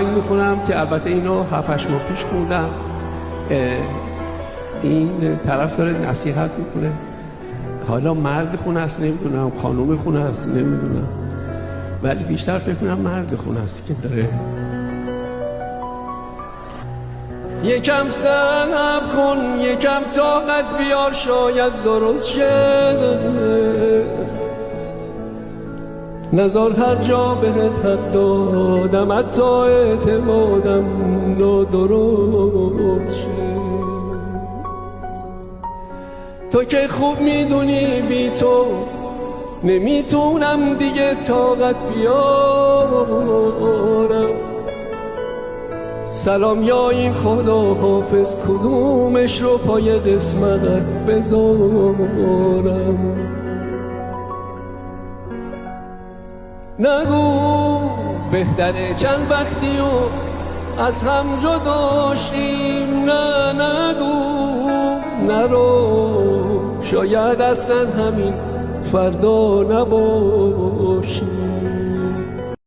آهنگ میخونم که البته اینو 7-8 ماه پیش خوندم. این طرف داره نصیحت میکنه، حالا مرد خونه است نمیدونم، خانوم خونه است نمیدونم، ولی بیشتر فکر کنم مرد خونه است که داره. یکم صبر کن، یکم طاقت بیار، شاید درست شه. نزار هر جا بهت حق دادم، حتی اعتمادم نادرست شه. تو که خوب میدونی بی تو نمیتونم دیگه طاقت بیارم. سلام یا این خدا حافظ، کدومش رو پای قسمتت بذارم. نگو بهتره چند وقتی و از هم جدا شیم، نه نگو نرو، شاید اصلا همین فردا نباشیم.